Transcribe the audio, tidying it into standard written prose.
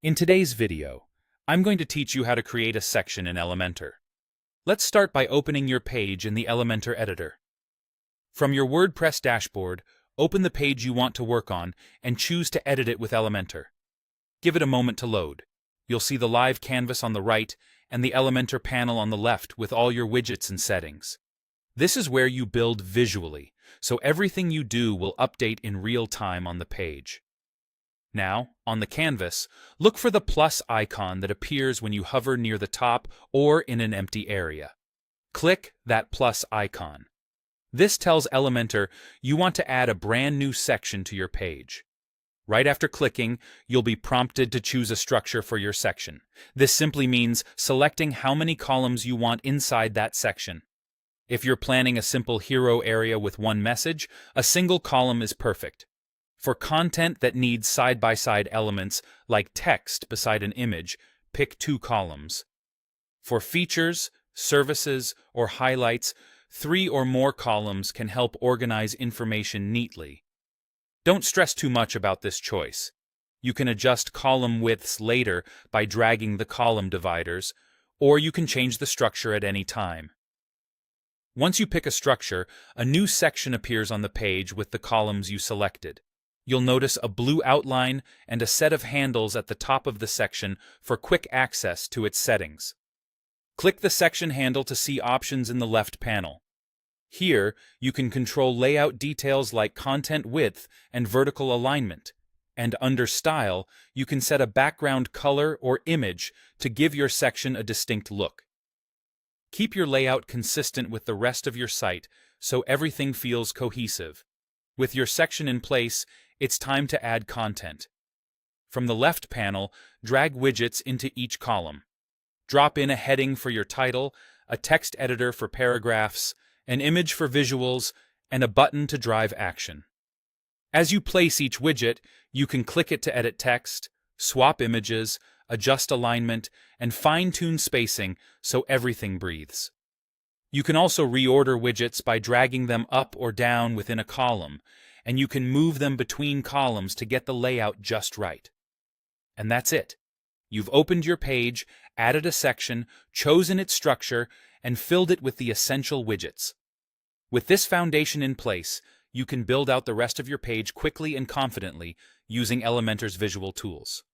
In today's video, I'm going to teach you how to create a section in Elementor. Let's start by opening your page in the Elementor editor. From your WordPress dashboard, open the page you want to work on and choose to edit it with Elementor. Give it a moment to load. You'll see the live canvas on the right and the Elementor panel on the left with all your widgets and settings. This is where you build visually, so everything you do will update in real time on the page. Now, on the canvas, look for the plus icon that appears when you hover near the top or in an empty area. Click that plus icon. This tells Elementor you want to add a brand new section to your page. Right after clicking, you'll be prompted to choose a structure for your section. This simply means selecting how many columns you want inside that section. If you're planning a simple hero area with one message, a single column is perfect. For content that needs side-by-side elements, like text beside an image, pick 2 columns. For features, services, or highlights, 3 or more columns can help organize information neatly. Don't stress too much about this choice. You can adjust column widths later by dragging the column dividers, or you can change the structure at any time. Once you pick a structure, a new section appears on the page with the columns you selected. You'll notice a blue outline and a set of handles at the top of the section for quick access to its settings. Click the section handle to see options in the left panel. Here, you can control layout details like content width and vertical alignment, and under Style, you can set a background color or image to give your section a distinct look. Keep your layout consistent with the rest of your site so everything feels cohesive. With your section in place, it's time to add content. From the left panel, drag widgets into each column. Drop in a heading for your title, a text editor for paragraphs, an image for visuals, and a button to drive action. As you place each widget, you can click it to edit text, swap images, adjust alignment, and fine-tune spacing so everything breathes. You can also reorder widgets by dragging them up or down within a column, and you can move them between columns to get the layout just right. And that's it. You've opened your page, added a section, chosen its structure, and filled it with the essential widgets. With this foundation in place, you can build out the rest of your page quickly and confidently using Elementor's visual tools.